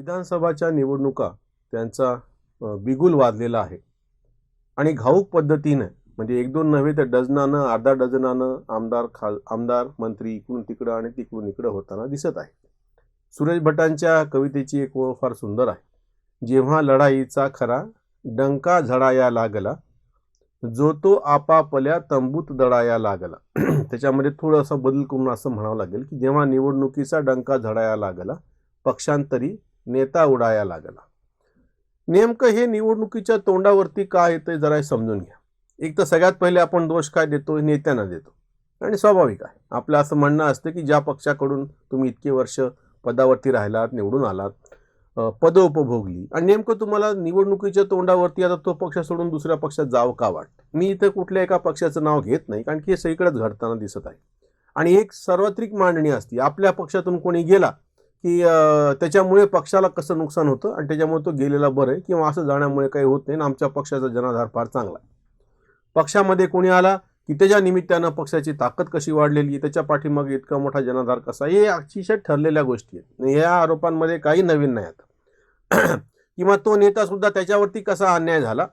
विधानसभाच्या निवडणुका त्यांचा बिगुल वाजलेला आहे आणि घाऊक पद्धतीने म्हणजे एक दोन नव्हे तर डझनानं अर्धा डझनानं आमदार मंत्री इकडून तिकडं आणि तिकडून इकडं होताना दिसत आहे. सुरेश भटांच्या कवितेची एक ओळ फार सुंदर आहे. जेव्हा लढाईचा खरा डंका झडाया लागला, जो तो आपापल्या तंबूत दडाया लागला. त्याच्यामध्ये थोडंसं बदल करून असं म्हणावं लागेल की जेव्हा निवडणुकीचा डंका झडाया लागला, पक्षांतरी नेता उडाया लागला. नेमकं हे निवडणुकीच्या तोंडावरती काय येतंय जरा समजून घ्या. एक तर सगळ्यात पहिले आपण दोष काय देतो? नेत्यांना देतो. आणि स्वाभाविक आहे, आपलं असं म्हणणं असतं की ज्या पक्षाकडून तुम्ही इतके वर्ष पदावरती राहिलात, निवडून आलात, पदं उपभोगली आणि नेमकं तुम्हाला निवडणुकीच्या तोंडावरती आता तो पक्ष सोडून दुसऱ्या पक्षात जावं का वाटतं? मी इथं कुठल्या एका पक्षाचं नाव घेत नाही, कारण की हे सगळीकडेच घडताना दिसत आहे. आणि एक सार्वत्रिक मांडणी असते, आपल्या पक्षातून कोणी गेला की त्याच्यामुळे पक्षाला कसं नुकसान होतं आणि त्याच्यामुळे तो गेलेला बरं आहे किंवा असं जाण्यामुळे काही होत नाही. अमच्या पक्षाचा जनाधार फार चांगला आहे. पक्षामध्ये कोणी आला की त्याच्या निमित्तानं पक्षाची ताकद कशी वाढलेली, त्याच्या पाठीमागे इतका मोठा जनाधार कसा, हे अतिशय ठरलेल्या गोष्टी आहेत. या आरोपांमध्ये काही नवीन नाही आता. किंवा तो नेता सुद्धा त्याच्यावरती कसा अन्याय झाला,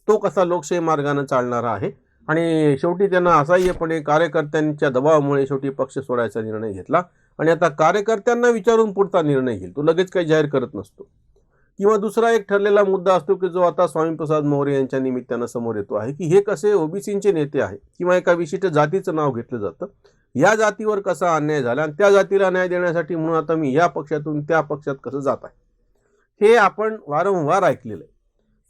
तो कसा लोकशाही मार्गाने चालणारा आहे आणि शेवटी त्यांना असह्यपणे कार्यकर्त्यांच्या दबावामुळे शेवटी पक्ष सोडायचा निर्णय घेतला आणि आता कार्यकर्त्यांना विचारून पुढचा निर्णय घेईल. तो लगेच काही जाहीर करत नसतो. किंवा दुसरा एक ठरलेला मुद्दा असतो की जो आता स्वामीप्रसाद मोरे यांच्या निमित्तानं समोर येतो आहे की हे कसे ओबीसीचे नेते आहेत किंवा एका विशिष्ट जातीचं नाव घेतलं जातं, या जातीवर कसा अन्याय झाला आणि त्या जातीला न्याय देण्यासाठी म्हणून आता मी या पक्षातून त्या पक्षात कसं जात आहे, हे आपण वारंवार ऐकलेलं आहे.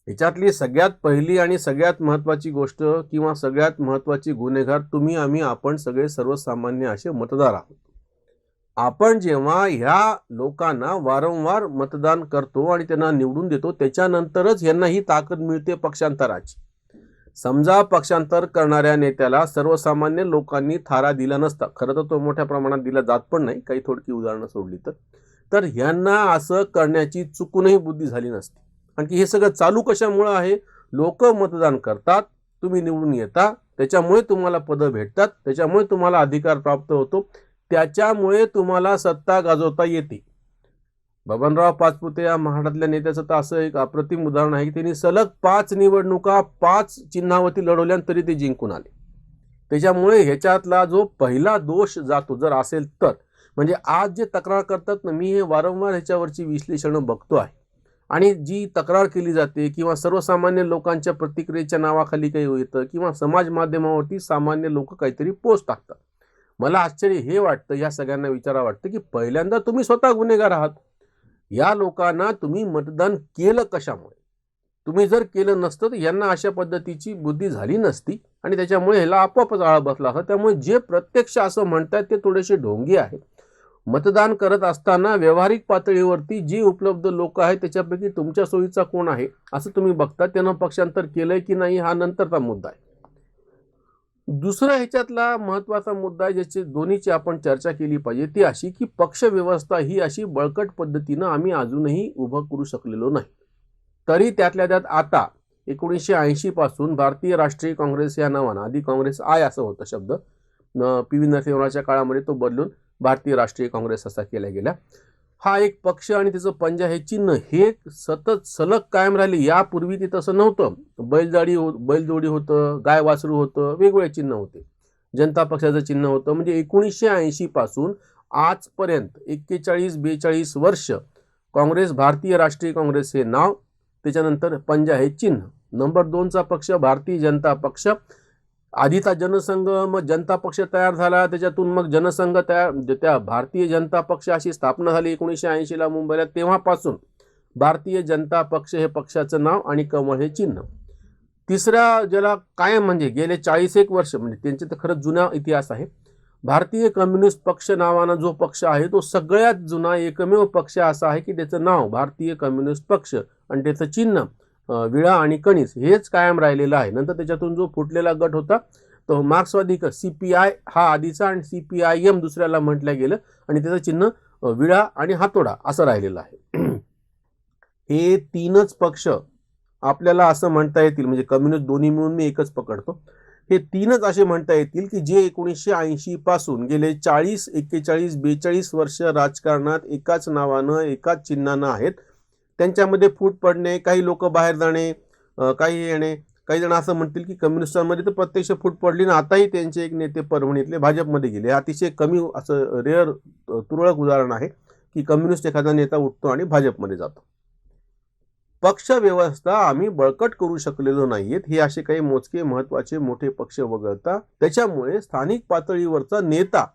याच्यातली सगळ्यात पहिली आणि सगळ्यात महत्त्वाची गोष्ट किंवा सगळ्यात महत्त्वाची गुन्हेगार तुम्ही, आम्ही, आपण सगळे सर्वसामान्य असे मतदार आहोत. आपण जेव्हा ह्या लोकांना वारंवार मतदान करतो आणि त्यांना निवडून देतो, त्याच्यानंतरच यांना ही ताकद मिळते पक्षांतराची. समजा पक्षांतर करणाऱ्या नेत्याला सर्वसामान्य लोकांनी थारा दिला नसता, खरं तर तो मोठ्या प्रमाणात दिला जात पण नाही, काही थोडकी उदाहरणं सोडली तर ह्यांना असं करण्याची चुकूनही बुद्धी झाली नसती. आणखी हे सगळं चालू कशामुळं आहे? लोक मतदान करतात, तुम्ही निवडून येता, त्याच्यामुळे तुम्हाला पदं भेटतात, त्याच्यामुळे तुम्हाला अधिकार प्राप्त होतो, त्याच्यामुळे तुम्हाला सत्ता गाजवता येते. बबनराव पाचपुते या महाराष्ट्रातल्या नेत्याचं तर असं एक अप्रतिम उदाहरण आहे की त्यांनी सलग 5 निवडणुका 5 चिन्हावरती लढवल्या तरी ते जिंकून आले. त्याच्यामुळे ह्याच्यातला जो पहिला दोष जातो जर असेल तर, म्हणजे आज जे तक्रार करतात ना, मी हे वारंवार ह्याच्यावरची विश्लेषणं बघतो आहे आणि जी तक्रार केली जाते किंवा सर्वसामान्य लोकांच्या प्रतिक्रियेच्या नावाखाली काही येतं किंवा समाज माध्यमावरती सामान्य लोक काहीतरी पोस्ट टाकतात. मला आश्चर्य हे वाटतं, या सगळ्यांना विचारावं वाटतं की पहिल्यांदा तुम्ही स्वतः गुन्हेगार आहात. या लोकांना तुम्ही मतदान केलं कशामुळे? तुम्ही जर केलं नसतं तर यांना अशा पद्धतीची बुद्धी झाली नसती आणि त्याच्यामुळे ह्याला आपोआपच आळा बसला असता. त्यामुळे जे प्रत्यक्ष असं म्हणतात ते थोडेसे ढोंगी आहेत. मतदान करत असताना व्यावहारिक पातळीवरती जी उपलब्ध लोक आहेत त्याच्यापैकी तुमच्या सोयीचा कोण आहे असं तुम्ही बघता. त्यानं पक्षांतर केलंय की नाही हा नंतरचा मुद्दा आहे. दुसरा ह्याच्यातला महत्त्वाचा मुद्दा आहे ज्याची दोन्हीची आपण चर्चा केली पाहिजे, ती अशी की पक्ष व्यवस्था ही अशी बळकट पद्धतीनं आम्ही अजूनही उभं करू शकलेलो नाही. तरी त्यातल्या त्यात आता 1980 पासून भारतीय राष्ट्रीय काँग्रेस या नावानं, आधी काँग्रेस असं होतं शब्द, PV नरसिंहरावच्या काळामध्ये तो बदलून भारतीय राष्ट्रीय काँग्रेस असा केला गेला. हा एक पक्ष आणि त्याचं पंजा हे चिन्ह हे सतत सलग कायम राहिले. यापूर्वी ते तसं नव्हतं. बैलजोडी होतं, गाय वासरू होतं, वेगवेगळे चिन्ह होते. जनता पक्षाचं चिन्ह होतं. म्हणजे 1980 पासून आजपर्यंत 41-42 वर्ष काँग्रेस, भारतीय राष्ट्रीय काँग्रेस हे नाव, त्याच्यानंतर पंजा हे चिन्ह. नंबर 2चा पक्ष भारतीय जनता पक्ष. आधीचा जनसंघ, मग जनता पक्ष तयार झाला, त्याच्यातून मग जनसंघ तयार, त्या भारतीय जनता पक्ष अशी स्थापना झाली 1980ला मुंबईला. तेव्हापासून भारतीय जनता पक्ष हे पक्षाचं नाव आणि कमळ हे चिन्ह. तिसरा ज्याला कायम म्हणजे गेले 41 वर्ष, म्हणजे त्यांचे तर खरंच जुना इतिहास आहे, भारतीय कम्युनिस्ट पक्ष नावानं जो पक्ष आहे तो सगळ्यात जुना एकमेव पक्ष असा आहे की त्याचं नाव भारतीय कम्युनिस्ट पक्ष आणि त्याचं चिन्ह विळा आणि कणीस हेच कायम राहिलेलं आहे. नंतर त्याच्यातून जो फुटलेला गट होता तो मार्क्सवादी CPI हा आधीचा आणि CPIM दुसऱ्याला म्हटलं गेलं आणि त्याचं चिन्ह विळा आणि हातोडा असं राहिलेलं आहे. हे 3च पक्ष आपल्याला असं म्हणता येतील, म्हणजे कम्युनिस्ट दोन्ही मिळून मी एकच पकडतो, हे 3च असे म्हणता येतील की जे 1980 पासून गेले 40, 41, 42 वर्ष राजकारणात एकाच नावानं एकाच चिन्हानं आहेत त्यांच्यामध्ये फूट पडणे, काही लोक बाहेर जाणे, काही येणे. काही जण असं म्हणतील की कम्युनिस्टांमध्ये तर प्रत्यक्ष फूट पडली ना आताही त्यांचे एक नेते परभणीतले भाजपमध्ये गेले. अतिशय कमी असं रेअर तुरळक उदाहरण आहे की कम्युनिस्ट एखादा नेता उठतो आणि भाजपमध्ये जातो. पक्ष व्यवस्था आम्ही बळकट करू शकलेलो नाहीयेत. हे असे काही मोजके महत्वाचे मोठे पक्ष वगळता त्याच्यामुळे स्थानिक पातळीवरचा नेता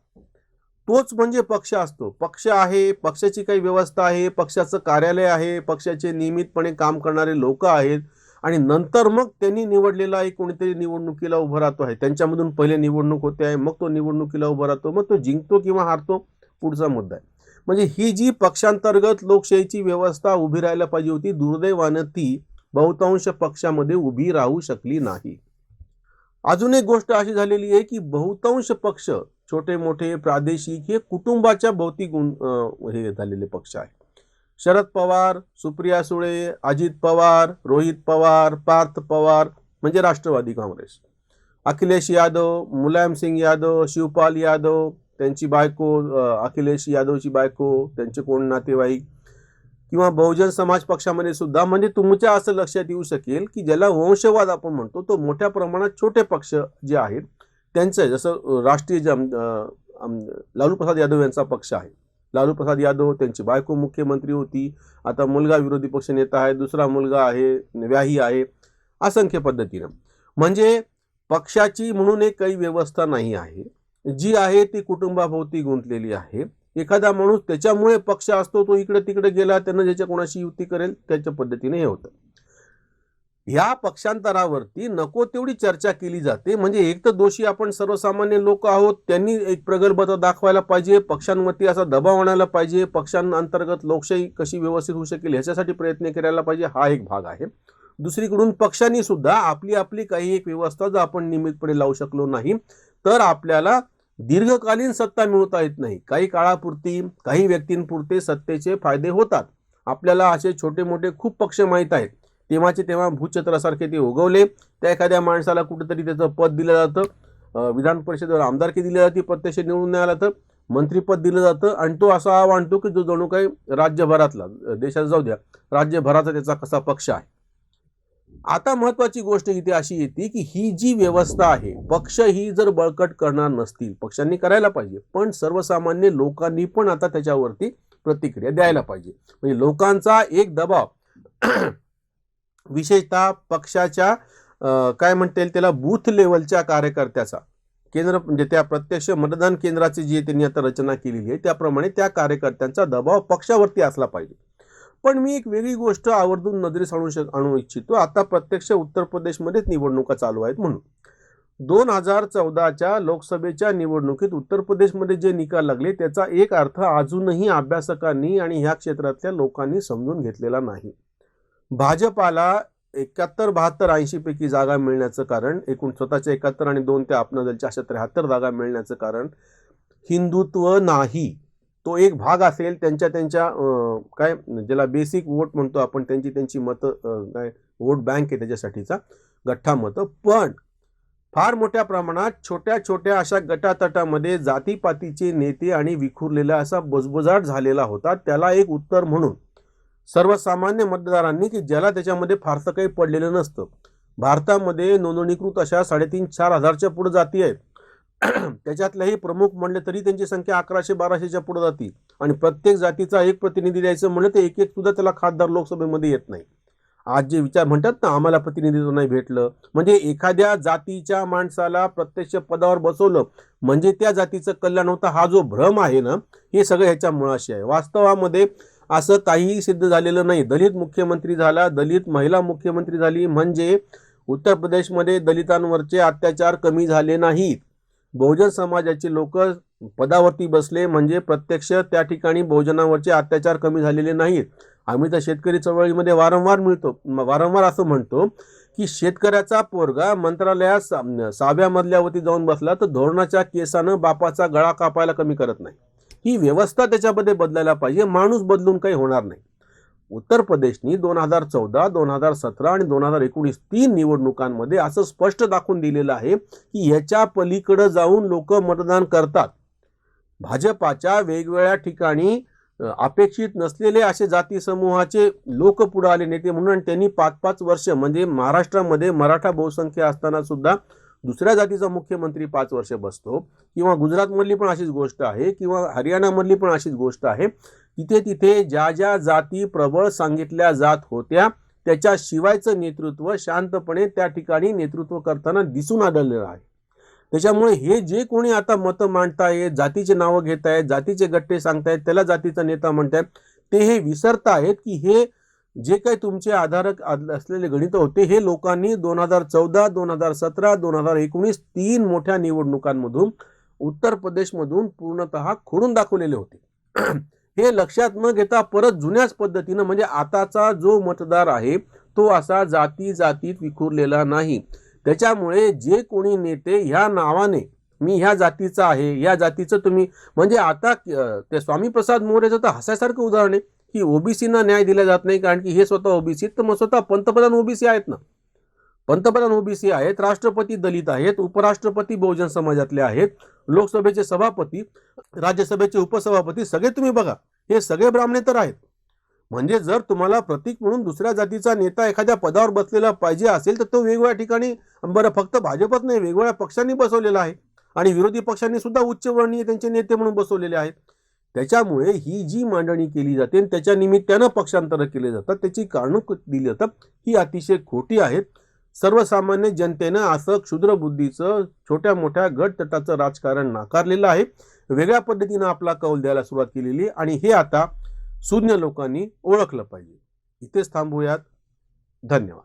तोच म्हणजे पक्ष असतो. पक्ष आहे, पक्षाची काही व्यवस्था आहे, पक्षाचं कार्यालय आहे, पक्षाचे नियमितपणे काम करणारे लोक आहेत आणि नंतर मग त्यांनी निवडलेला एक कोणीतरी निवडणुकीला उभं राहतो आहे. त्यांच्यामधून पहिले निवडणूक होते आहे, मग तो निवडणुकीला उभा राहतो, मग तो जिंकतो किंवा हारतो, पुढचा मुद्दा आहे. म्हणजे ही जी पक्षांतर्गत लोकशाहीची व्यवस्था उभी राहायला पाहिजे होती, दुर्दैवानं ती बहुतांश पक्षामध्ये उभी राहू शकली नाही. अजून एक गोष्ट अशी झालेली आहे की बहुतांश पक्ष छोटे मोठे प्रादेशिक हे कुटुंबाच्या भोवती हे झालेले पक्ष आहेत. शरद पवार, सुप्रिया सुळे, अजित पवार, रोहित पवार, पार्थ पवार म्हणजे राष्ट्रवादी काँग्रेस, अखिलेश यादव, मुलायम सिंग यादव, शिवपाल यादव, त्यांची बायको अखिलेश यादवची बायको, त्यांचे कोण नातेवाईक, किंवा बहुजन समाज पक्षामध्ये सुद्धा. म्हणजे तुमच्या असं लक्षात येऊ शकेल की ज्याला वंशवाद आपण म्हणतो तो मोठ्या प्रमाणात छोटे पक्ष जे आहेत त्यांचं, जसं राष्ट्रीय लालू प्रसाद यादव यांचा पक्ष आहे. लालू प्रसाद यादव, त्यांची बायको मुख्यमंत्री होती, आता मुलगा विरोधी पक्ष नेता आहे, दुसरा मुलगा आहे व्याही आहे, असंख्य पद्धतीनं. म्हणजे पक्षाची म्हणून एक काही व्यवस्था नाही आहे, जी आहे ती कुटुंबाभोवती गुंतलेली आहे. एखादा माणूस त्याच्यामुळे पक्ष असतो, तो इकडे तिकडे गेला, त्यांना ज्याच्या कोणाशी युती करेल त्याच्या पद्धतीने हे होतं. ह्या पक्षांतरावरती नको तेवढी चर्चा केली जाते. म्हणजे एक तर दोषी आपण सर्वसामान्य लोक आहोत, त्यांनी एक प्रगल्भता दाखवायला पाहिजे, पक्षांवरती असा दबाव आणायला पाहिजे, पक्षांअंतर्गत लोकशाही कशी व्यवस्थित होऊ शकेल ह्याच्यासाठी प्रयत्न करायला पाहिजे, हा एक भाग आहे. दुसरीकडून पक्षांनी सुद्धा आपली आपली काही एक व्यवस्था जर आपण नियमितपणे लावू शकलो नाही तर आपल्याला दीर्घकालीन सत्ता मिळवता येत नाही. काही काळापुरती काही व्यक्तींपुरते सत्तेचे फायदे होतात. आपल्याला असे छोटे मोठे खूप पक्ष माहीत आहेत, तेव्हाचे तेव्हा भूचत्रासारखे ते उगवले. त्या एखाद्या माणसाला कुठेतरी त्याचं पद दिलं जातं, विधान परिषदेवर आमदारकी दिली जाते, प्रत्यक्ष निवडून नाही आला तर मंत्रीपद दिलं जातं आणि तो असा आणतो की जो जणू काही राज्यभरातला, देशात जाऊ द्या, राज्यभराचा त्याचा कसा पक्ष आहे. आता महत्वाची गोष्ट इथे अशी येते की ही जी व्यवस्था आहे, पक्ष ही जर बळकट करणार नसतील, पक्षांनी करायला पाहिजे, पण सर्वसामान्य लोकांनी पण आता त्याच्यावरती प्रतिक्रिया द्यायला पाहिजे. म्हणजे लोकांचा एक दबाव विशेषतः पक्षाच्या काय म्हणता येईल त्याला बूथ लेवलच्या कार्यकर्त्याचा, केंद्र म्हणजे त्या प्रत्यक्ष मतदान केंद्राची जी त्यांनी आता रचना केलेली आहे त्याप्रमाणे त्या कार्यकर्त्यांचा दबाव पक्षावरती असला पाहिजे. पण मी एक वेगळी गोष्ट आवर्जून नजरेस आणू इच्छितो. आता प्रत्यक्ष उत्तर प्रदेशमध्येच निवडणुका चालू आहेत म्हणून 2014च्या लोकसभेच्या निवडणुकीत उत्तर प्रदेशमध्ये जे निकाल लागले त्याचा एक अर्थ अजूनही अभ्यासकांनी आणि ह्या क्षेत्रातल्या लोकांनी समजून घेतलेला नाही. भाजपाला 71, 72, 80 पैकी जागा मिळण्याचं कारण, एकूण स्वतःच्या 71 आणि 2 त्या आपणा दलच्या अशा 73 जागा मिळण्याचं कारण हिंदुत्व नाही. तो एक भाग असेल त्यांच्या काय ज्याला बेसिक वोट म्हणतो आपण, त्यांची मतं काय वोट बँक आहे त्याच्यासाठीचा गठ्ठा मतं. पण फार मोठ्या प्रमाणात छोट्या छोट्या अशा गटातटामध्ये जातीपातीचे नेते आणि विखुरलेला असा बजबजाट झालेला होता. त्याला एक उत्तर म्हणून सर्वसामान्य मतदारांनी की ज्याला त्याच्यामध्ये फारसं काही पडलेलं नसतं, भारतामध्ये नोंदणीकृत अशा 3,500-4,000 हजारच्या पुढे जाती आहेत. त्याच्यातल्याही प्रमुख म्हणले तरी त्यांची संख्या 1100-1200च्या पुढे जाती आणि प्रत्येक जातीचा एक प्रतिनिधी द्यायचं म्हणलं तर एक सुद्धा त्याला खासदार लोकसभेमध्ये येत नाही. आज जे विचार म्हणतात ना आम्हाला प्रतिनिधित्व नाही भेटलं, म्हणजे एखाद्या जातीच्या माणसाला प्रत्यक्ष पदावर बसवलं म्हणजे त्या जातीचं कल्याण होतं, हा जो भ्रम आहे ना हे सगळं ह्याच्या मुळाशी आहे. वास्तवामध्ये असं काहीही सिद्ध झालेलं नाही. दलित मुख्यमंत्री झाला, दलित महिला मुख्यमंत्री झाली म्हणजे उत्तर प्रदेशमध्ये दलितांवरचे अत्याचार कमी झाले नाहीत. बहुजन समाजाचे लोक पदावरती बसले म्हणजे प्रत्यक्ष त्या ठिकाणी बहुजनावरचे अत्याचार कमी झालेले नाहीत. आम्ही तर शेतकरी चळवळीमध्ये वारंवार असं म्हणतो की शेतकऱ्याचा पोरगा मंत्रालयात 6व्या मजल्यावरती जाऊन बसला तर धोरणाच्या केसानं बापाचा गळा कापायला कमी करत नाही. ही व्यवस्था त्याच्यामध्ये बदलायला पाहिजे. माणूस बदलून काही होणार नाही. उत्तर प्रदेशनी 2014, 2017 आणि 2019 3 निवडणुकांमध्ये असं स्पष्ट दाखवून दिलेलं आहे की याच्या पलीकडे जाऊन लोक मतदान करतात. भाजपाच्या वेगवेगळ्या ठिकाणी अपेक्षित नसलेले असे जाती समूहाचे लोक पुढे आले नेते म्हणून, आणि त्यांनी 5-5 वर्ष म्हणजे महाराष्ट्रामध्ये मराठा बहुसंख्य असताना सुद्धा दुसऱ्या जातीचा मुख्यमंत्री 5 वर्ष बसतो, किंवा गुजरातमधली पण अशीच गोष्ट आहे, किंवा हरियाणामधली पण अशीच गोष्ट आहे. तिथे तिथे ज्या ज्या जाती प्रबळ सांगितल्या जात होत्या त्याच्याशिवायचं नेतृत्व शांतपणे त्या ठिकाणी नेतृत्व करताना दिसून आढळलेलं आहे. त्याच्यामुळे हे जे कोणी आता मतं मांडतायत, जातीचे नावं घेत आहेत, जातीचे गट्टे सांगतायत, त्याला जातीचा नेता म्हणतायत, ते हे विसरतायत की हे जे काही तुमचे आधारक असलेले गणित होते हे लोकांनी 2014, 2017, 2019 3 मोठ्या निवडणुकांमधून उत्तर प्रदेशमधून पूर्णतः खोडून दाखवलेले होते. हे लक्षात न घेता परत जुन्याच पद्धतीनं, म्हणजे आताचा जो मतदार आहे तो असा जाती जातीत विखुरलेला नाही. त्याच्यामुळे जे कोणी नेते ह्या नावाने मी ह्या जातीचा आहे, या जातीचं तुम्ही, म्हणजे आता ते स्वामीप्रसाद मोरेचं तर हसायसारखं उदाहरण आहे की ओबीसीना न्याय दिला जात नाही कारण की हे स्वतः ओबीसी, तर मग स्वतः पंतप्रधान ओबीसी आहेत ना. पंतप्रधान ओबीसी आहेत, राष्ट्रपती दलित आहेत, उपराष्ट्रपती बहुजन समाजातले आहेत, लोकसभेचे सभापती, राज्यसभेचे उपसभापती सगळे तुम्ही बघा, हे सगळे ब्राह्मणेतर आहेत. म्हणजे जर तुम्हाला प्रतीक म्हणून दुसऱ्या जातीचा नेता एखाद्या पदावर बसलेला पाहिजे असेल तर तो वेगवेगळ्या ठिकाणी, बरं फक्त भाजपत नाही, वेगवेगळ्या पक्षांनी बसवलेला आहे, आणि विरोधी पक्षांनी सुद्धा उच्चवर्णीय त्यांचे नेते म्हणून बसवलेले आहेत. त्याच्यामुळे ही जी मांडणी केली जाते त्याच्या निमित्तानं पक्षांतर केले जातात, त्याची कारणं दिली जातात, ही अतिशय खोटी आहेत. सर्वसामान्य जनतेनं असं क्षुद्र बुद्धीचं छोट्या मोठ्या गटतटाचं राजकारण नाकारलेलं आहे, वेगळ्या पद्धतीनं आपला कौल द्यायला सुरुवात केलेली, आणि हे आता सुज्ञ लोकांनी ओळखलं पाहिजे. इथेच थांबूयात. धन्यवाद.